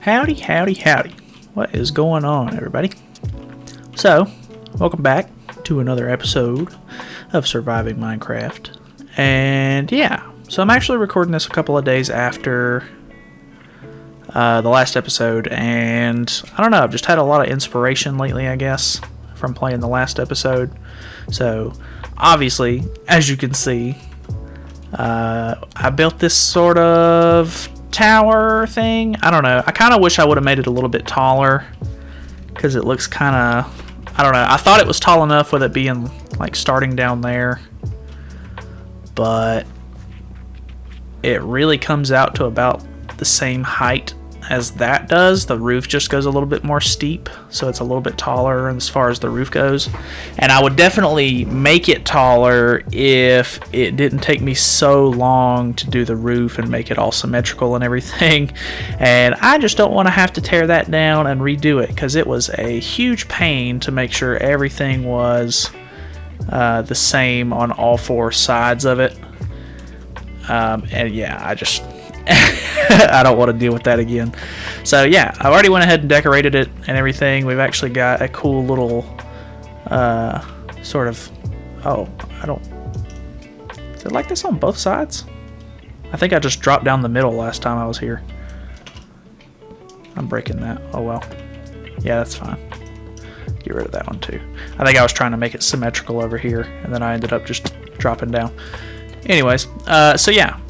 Howdy, howdy, howdy. What is going on, everybody? So, welcome back to another episode of Surviving Minecraft. And yeah, so I'm actually recording this a couple of days after the last episode. And I don't know, I've just had a lot of inspiration lately, I guess, from playing the last episode. So, obviously, as you can see, I built this sort of tower thing. I don't know. I kind of wish I would have made it a little bit taller because it looks kind of, I don't know. I thought it was tall enough with it being like starting down there, but it really comes out to about the same height as that does. The roof just goes a little bit more steep, so it's a little bit taller as far as the roof goes. And I would definitely make it taller if it didn't take me so long to do the roof and make it all symmetrical and everything. And I just don't want to have to tear that down and redo it, because it was a huge pain to make sure everything was the same on all four sides of it. And yeah, I just I don't want to deal with that again. So yeah, I already went ahead and decorated it and everything. We've actually got a cool little sort of, is it like this on both sides? I think I just dropped down the middle last time I was here. I'm breaking that. Oh well. Yeah, that's fine. Get rid of that one too. I think I was trying to make it symmetrical over here, and then I ended up just dropping down. Anyways, so yeah.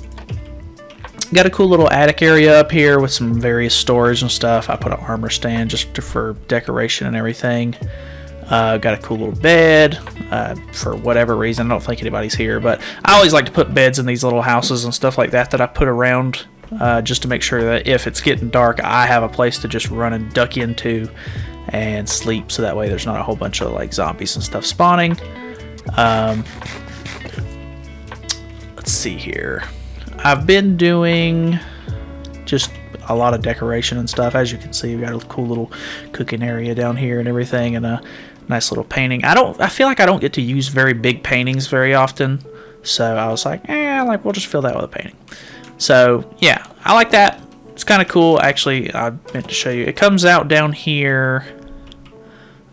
Got a cool little attic area up here with some various storage and stuff. I put an armor stand just for decoration and everything. Got a cool little bed. For whatever reason, I don't think anybody's here, but I always like to put beds in these little houses and stuff like that I put around, just to make sure that if it's getting dark, I have a place to just run and duck into and sleep, so that way there's not a whole bunch of like zombies and stuff spawning. Let's see here. I've been doing just a lot of decoration and stuff. As you can see, we've got a cool little cooking area down here and everything, and a nice little painting. I feel like I don't get to use very big paintings very often, so I was like, we'll just fill that with a painting. So yeah, I like that. It's kind of cool. Actually, I meant to show you. It comes out down here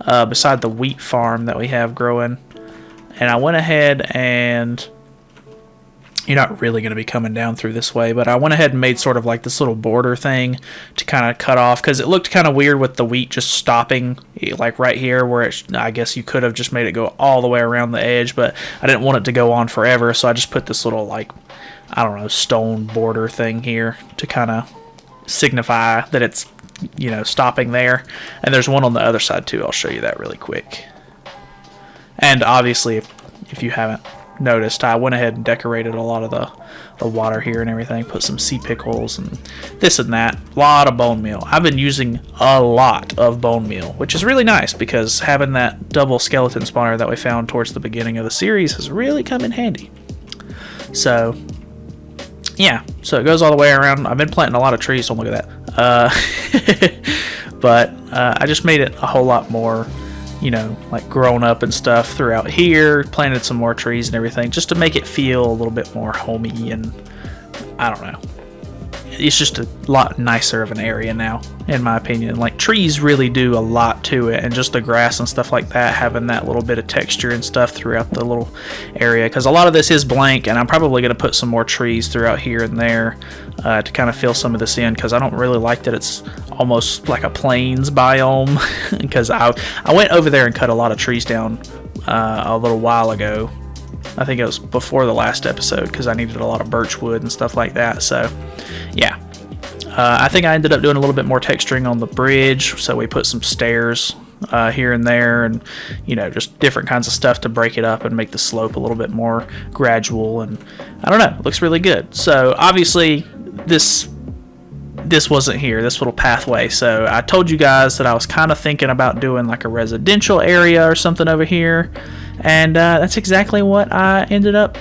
beside the wheat farm that we have growing, and I went ahead and, you're not really going to be coming down through this way, but I went ahead and made sort of like this little border thing to kind of cut off, because it looked kind of weird with the wheat just stopping like right here, where I guess you could have just made it go all the way around the edge, but I didn't want it to go on forever, so I just put this little, like, I don't know, stone border thing here to kind of signify that it's, you know, stopping there. And there's one on the other side too. I'll show you that really quick. And obviously, if you haven't noticed, I went ahead and decorated a lot of the water here and everything, put some sea pickles and this and that. A lot of bone meal. I've been using a lot of bone meal, which is really nice, because having that double skeleton spawner that we found towards the beginning of the series has really come in handy. So yeah, so it goes all the way around. I've been planting a lot of trees, don't look at that. But I just made it a whole lot more, you know, like grown up and stuff throughout here. Planted some more trees and everything just to make it feel a little bit more homey, and I don't know. It's just a lot nicer of an area now, in my opinion. Like, trees really do a lot to it, and just the grass and stuff like that, having that little bit of texture and stuff throughout the little area, because a lot of this is blank, and I'm probably going to put some more trees throughout here and there to kind of fill some of this in, because I don't really like that it's almost like a plains biome, because I went over there and cut a lot of trees down a little while ago. I think it was before the last episode, because I needed a lot of birch wood and stuff like that. So yeah, I think I ended up doing a little bit more texturing on the bridge, so we put some stairs here and there, and, you know, just different kinds of stuff to break it up and make the slope a little bit more gradual, and I don't know, it looks really good. So obviously this wasn't here, this little pathway, so I told you guys that I was kind of thinking about doing like a residential area or something over here, and that's exactly what I ended up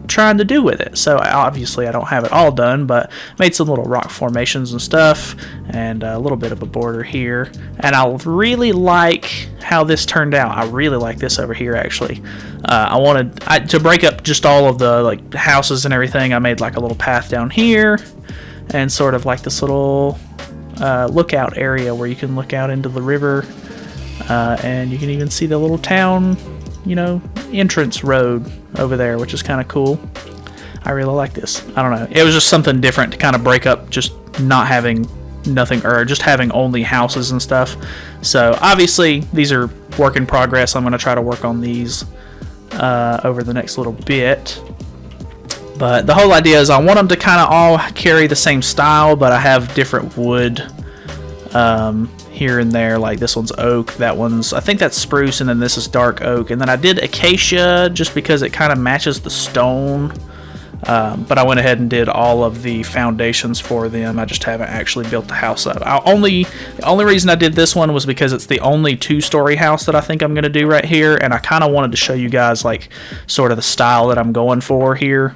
trying to do with it. So obviously I don't have it all done, but made some little rock formations and stuff, and a little bit of a border here, and I really like how this turned out. I really like this over here, actually. I wanted to break up just all of the like houses and everything. I made like a little path down here, and sort of like this little lookout area where you can look out into the river, and you can even see the little town, entrance road over there, which is kind of cool. I really like this. I don't know. It was just something different to kind of break up just not having nothing, or just having only houses and stuff. So obviously these are work in progress. I'm going to try to work on these over the next little bit. But the whole idea is I want them to kind of all carry the same style, but I have different wood here and there. Like this one's oak, that one's, I think that's spruce, and then this is dark oak. And then I did acacia just because it kind of matches the stone. But I went ahead and did all of the foundations for them. I just haven't actually built the house up. The only reason I did this one was because it's the only 2-story house that I think I'm going to do right here, and I kind of wanted to show you guys like sort of the style that I'm going for here.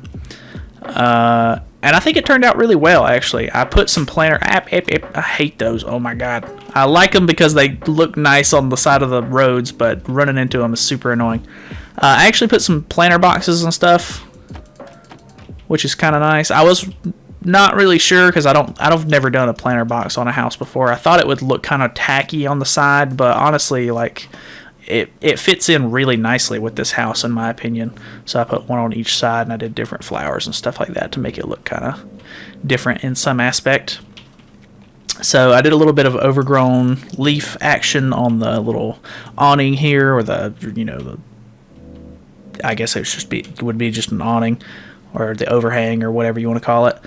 And I think it turned out really well, actually. I put some planter... I hate those. Oh my god. I like them because they look nice on the side of the roads, but running into them is super annoying. I actually put some planter boxes and stuff, which is kind of nice. I was not really sure because I've never done a planter box on a house before. I thought it would look kind of tacky on the side, but honestly, like it fits in really nicely with this house in my opinion. So I put one on each side, and I did different flowers and stuff like that to make it look kind of different in some aspect. So I did a little bit of overgrown leaf action on the little awning here, or I guess it would be just an awning, or the overhang, or whatever you want to call it.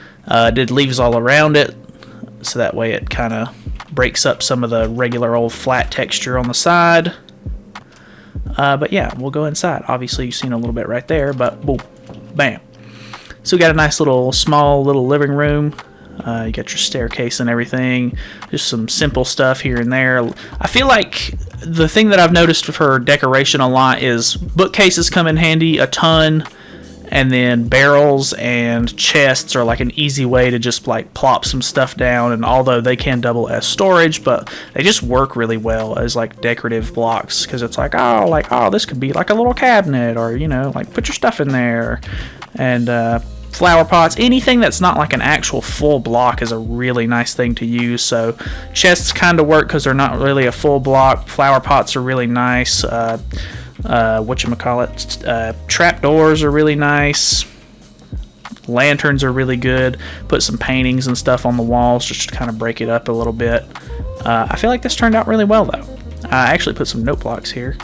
Did leaves all around it, so that way it kind of breaks up some of the regular old flat texture on the side. But yeah, we'll go inside. Obviously, you've seen a little bit right there, but boom, bam. So we got a nice small little living room. You got your staircase and everything. Just some simple stuff here and there. I feel like the thing that I've noticed for decoration a lot is bookcases come in handy a ton. And then barrels and chests are like an easy way to just like plop some stuff down. And although they can double as storage, but they just work really well as like decorative blocks, because it's like, oh, this could be like a little cabinet, or like put your stuff in there. And flower pots, anything that's not like an actual full block is a really nice thing to use. So chests kind of work because they're not really a full block. Flower pots are really nice. Trapdoors are really nice. Lanterns are really good. Put some paintings and stuff on the walls just to kind of break it up a little bit. I feel like this turned out really well though. I actually put some note blocks here.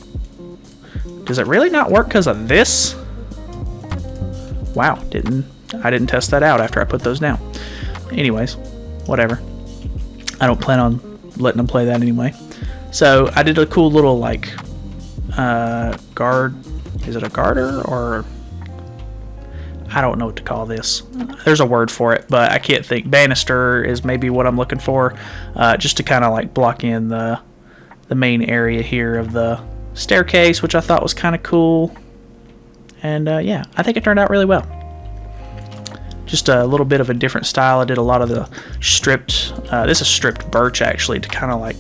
Does it really not work because of this? Wow, I didn't test that out after I put those down. Anyways, whatever. I don't plan on letting them play that anyway. So I did a cool little like guard. Is it a garter, or I don't know what to call this. There's a word for it, but I can't think. Banister is maybe what I'm looking for, just to kind of like block in the main area here of the staircase, which I thought was kind of cool. And yeah, I think it turned out really well. Just a little bit of a different style. I did a lot of the stripped, this is stripped birch actually, to kind of like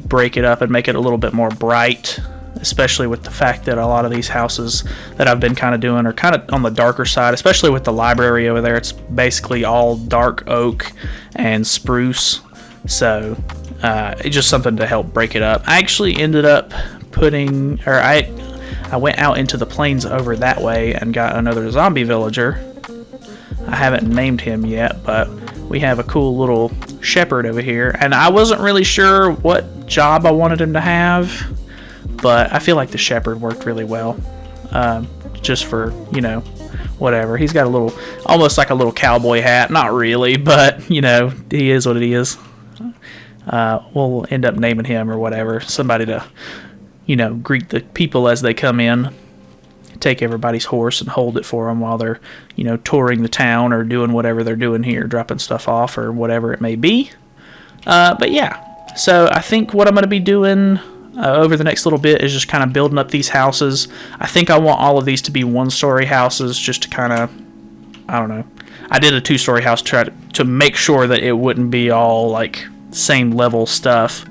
break it up and make it a little bit more bright, especially with the fact that a lot of these houses that I've been kind of doing are kind of on the darker side, especially with the library over there. It's basically all dark oak and spruce, so it's just something to help break it up. I actually ended up putting, or I went out into the plains over that way and got another zombie villager. I haven't named him yet, but we have a cool little shepherd over here, and I wasn't really sure what job I wanted him to have, but I feel like the shepherd worked really well, just for, whatever. He's got a little, almost like a little cowboy hat. Not really, but, he is what it is. We'll end up naming him or whatever. Somebody to, greet the people as they come in. Take everybody's horse and hold it for them while they're, touring the town or doing whatever they're doing here, dropping stuff off or whatever it may be. But yeah, so I think what I'm going to be doing over the next little bit is just kind of building up these houses. I think I want all of these to be one-story houses, just to kind of, I don't know. I did a two-story house to make sure that it wouldn't be all like same level stuff.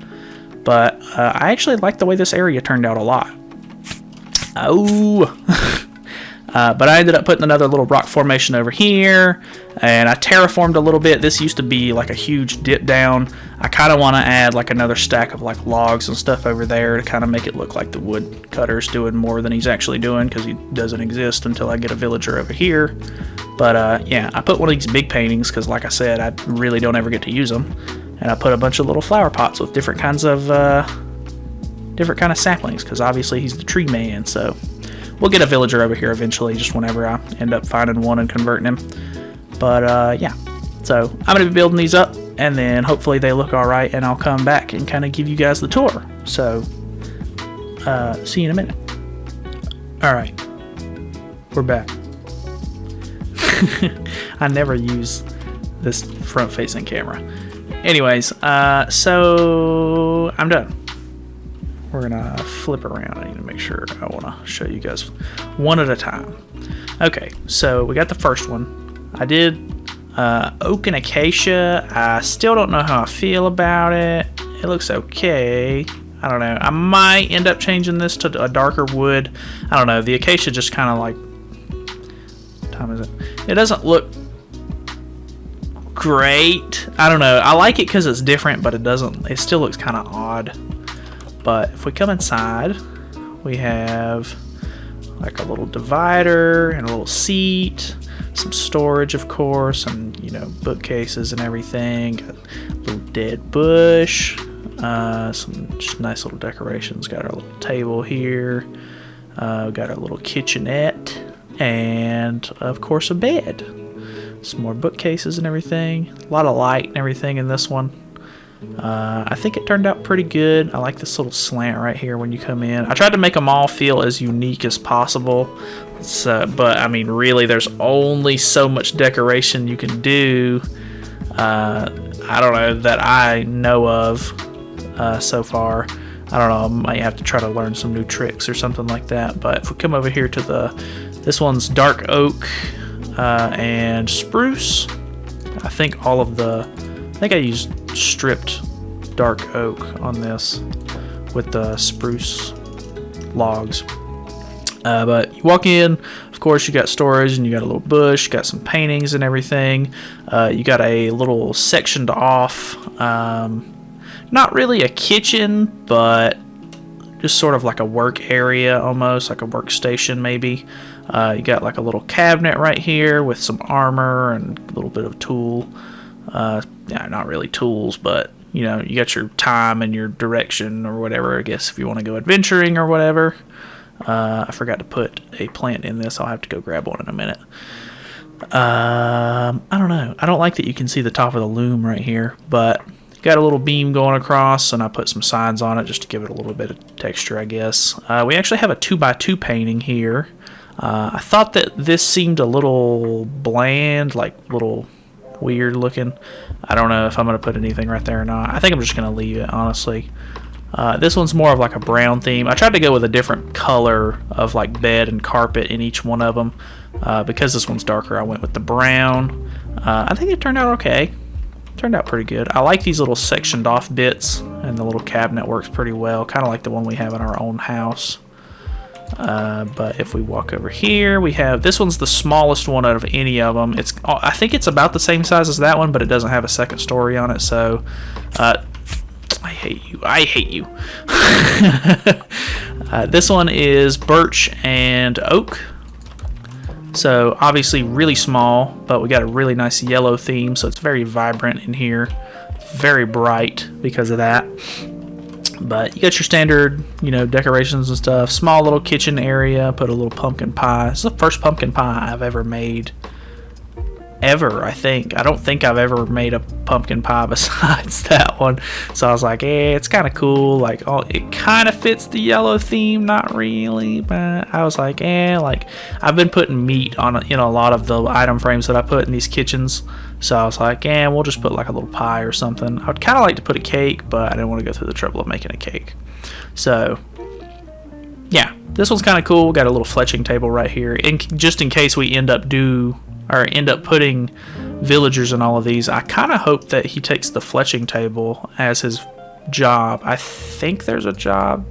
But I actually like the way this area turned out a lot. Oh, But I ended up putting another little rock formation over here, and I terraformed a little bit. This used to be like a huge dip down. I kind of want to add like another stack of like logs and stuff over there to kind of make it look like the woodcutter's doing more than he's actually doing, because he doesn't exist until I get a villager over here. But yeah, I put one of these big paintings because, like I said, I really don't ever get to use them. And I put a bunch of little flower pots with different kinds of saplings, because obviously he's the tree man. So we'll get a villager over here eventually, just whenever I end up finding one and converting him. But yeah, so I'm going to be building these up, and then hopefully they look all right, and I'll come back and kind of give you guys the tour. So see you in a minute. All right, we're back. I never use this front-facing camera. Anyways, so I'm done. We're gonna flip around. I need to make sure. I want to show you guys one at a time. Okay, so we got the first one. I did oak and acacia. I still don't know how I feel about it. It looks okay. I don't know. I might end up changing this to a darker wood. I don't know. The acacia just kind of like... What time is it? It doesn't look great. I don't know. I like it because it's different, but it still looks kind of odd. But if we come inside, we have like a little divider and a little seat, some storage, of course, and bookcases and everything. Got a little dead bush, some just nice little decorations. Got our little table here. Got our little kitchenette, and of course a bed. Some more bookcases and everything. A lot of light and everything in this one. I think it turned out pretty good. I like this little slant right here when you come in. I tried to make them all feel as unique as possible. But I mean, really, there's only so much decoration you can do. I don't know that I know of so far. I don't know. I might have to try to learn some new tricks or something like that. But if we come over here to this one's dark oak and spruce. I think I used stripped dark oak on this with the spruce logs. But you walk in, of course, you got storage, and you got a little bush, you got some paintings and everything. You got a little sectioned off, not really a kitchen, but just sort of like a work area, almost like a workstation maybe. You got like a little cabinet right here with some armor and a little bit of tool. Yeah, not really tools, but you got your time and your direction or whatever, I guess, if you want to go adventuring or whatever. I forgot to put a plant in this. I'll have to go grab one in a minute. I don't know. I don't like that you can see the top of the loom right here, but got a little beam going across, and I put some signs on it just to give it a little bit of texture, I guess. We actually have a 2x2 painting here. I thought that this seemed a little bland, like little weird looking. I don't know if I'm going to put anything right there or not. I think I'm just going to leave it, honestly. This one's more of like a brown theme. I tried to go with a different color of like bed and carpet in each one of them. Because this one's darker, I went with the brown. I think it turned out okay. Turned out pretty good. I like these little sectioned off bits, and the little cabinet works pretty well, kind of like the one we have in our own house. But if we walk over here, we have this one's the smallest one out of any of them. I think it's about the same size as that one, but it doesn't have a second story on it. So I hate you. This one is birch and oak. So obviously really small, but we got a really nice yellow theme, so it's very vibrant in here. Very bright because of that. But you got your standard, decorations and stuff. Small little kitchen area. Put a little pumpkin pie. This is the first pumpkin pie I've ever made. I think. I don't think I've ever made a pumpkin pie besides that one. So I was like, it's kind of cool. Like, it kind of fits the yellow theme. Not really, but I was like, I've been putting meat on in a lot of the item frames that I put in these kitchens. So I was like, we'll just put like a little pie or something. I would kind of like to put a cake, but I didn't want to go through the trouble of making a cake. So, yeah, this one's kind of cool. We got a little fletching table right here, just in case we end up putting villagers in all of these. I kind of hope that he takes the fletching table as his job. I think there's a job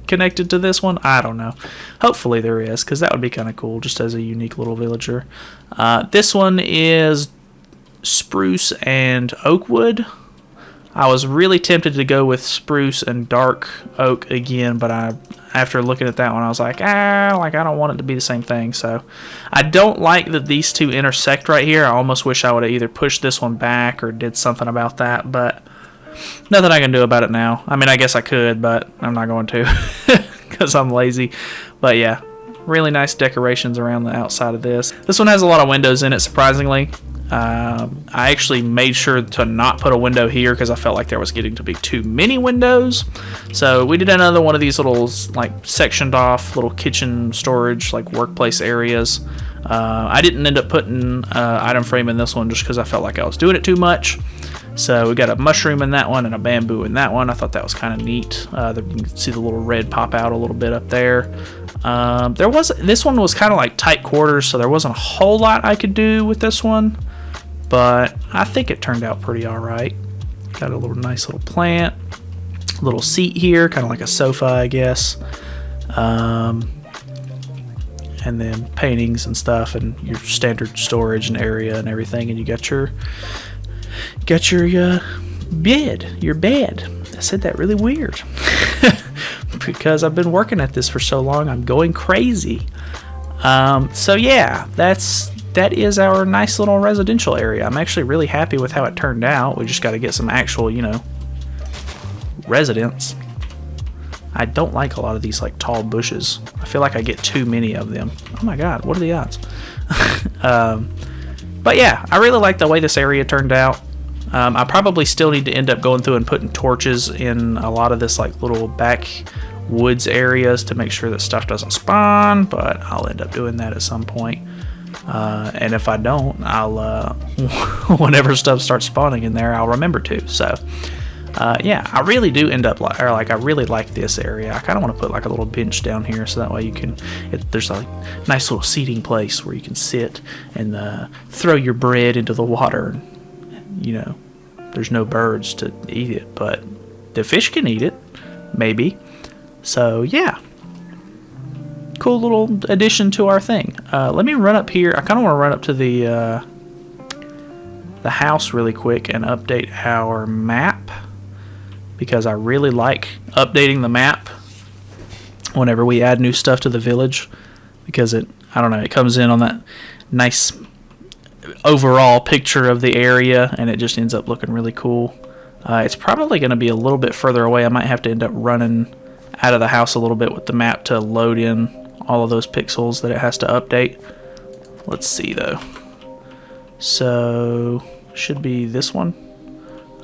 connected to this one. I don't know. Hopefully there is, because that would be kind of cool, just as a unique little villager. This one is spruce and oak wood. I was really tempted to go with spruce and dark oak again, but after looking at that one, I was like, I don't want it to be the same thing. So I don't like that these two intersect right here. I almost wish I would have either pushed this one back or did something about that, but nothing I can do about it now. I mean, I guess I could, but I'm not going to because I'm lazy. But yeah, really nice decorations around the outside of this. This one has a lot of windows in it, surprisingly. I actually made sure to not put a window here because I felt like there was getting to be too many windows. So we did another one of these little like sectioned off little kitchen storage like workplace areas. I didn't end up putting item frame in this one just because I felt like I was doing it too much. So we got a mushroom in that one and a bamboo in that one. I thought that was kind of neat. You can see the little red pop out a little bit up there. This one was kind of like tight quarters, so there wasn't a whole lot I could do with this one. But I think it turned out pretty alright. Got a little nice little plant. A little seat here, kind of like a sofa, I guess. And then paintings and stuff, and your standard storage and area and everything. And you got your bed. Your bed. I said that really weird. Because I've been working at this for so long, I'm going crazy. So yeah, that is our nice little residential area. I'm actually really happy with how it turned out. We just got to get some actual, residents. I don't like a lot of these like tall bushes. I feel like I get too many of them. Oh my god, what are the odds? But yeah, I really like the way this area turned out. I probably still need to end up going through and putting torches in a lot of this like little back woods areas to make sure that stuff doesn't spawn, but I'll end up doing that at some point. And if I don't, I'll whenever stuff starts spawning in there, I'll remember to. So yeah, I really do end up I really like this area. I kind of want to put like a little bench down here so that way you can there's a nice little seating place where you can sit and throw your bread into the water. There's no birds to eat it, but the fish can eat it, maybe. So yeah, cool little addition to our thing. Let me run up here. I kind of want to run up to the house really quick and update our map, because I really like updating the map whenever we add new stuff to the village, because it comes in on that nice overall picture of the area, and it just ends up looking really cool. It's probably going to be a little bit further away. I might have to end up running out of the house a little bit with the map to load in all of those pixels that it has to update. Let's see though. So should be this one.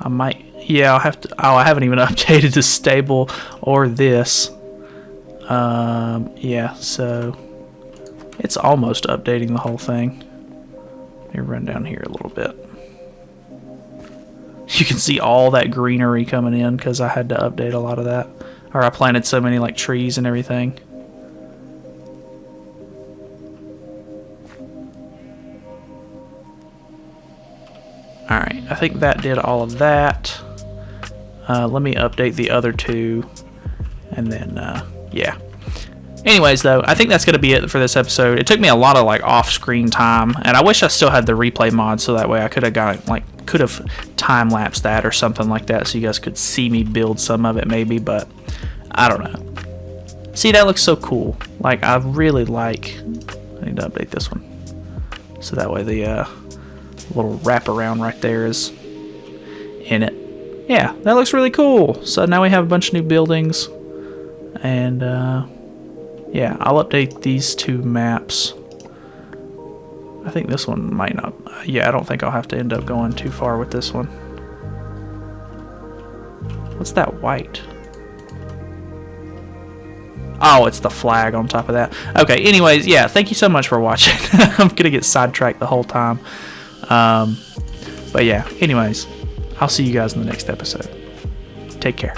I'll have to. I haven't even updated the stable or this. Yeah, so it's almost updating the whole thing. Let me run down here a little bit. You can see all that greenery coming in because I had to update a lot of that. Or I planted so many like trees and everything. Alright, I think that did all of that. Let me update the other two. And then, yeah. Anyways, though, I think that's going to be it for this episode. It took me a lot of like off-screen time, and I wish I still had the replay mod so that way I could have time-lapsed that or something like that so you guys could see me build some of it maybe, but I don't know. See, that looks so cool. Like, I really like... I need to update this one. So that way the little wraparound right there is in it. Yeah, that looks really cool. So now we have a bunch of new buildings, and yeah, I'll update these two maps. I think this one might not. Yeah, I don't think I'll have to end up going too far with this one. What's that white? Oh, it's the flag on top of that. Okay, anyways, yeah, thank you so much for watching. I'm going to get sidetracked the whole time. But yeah, anyways, I'll see you guys in the next episode. Take care.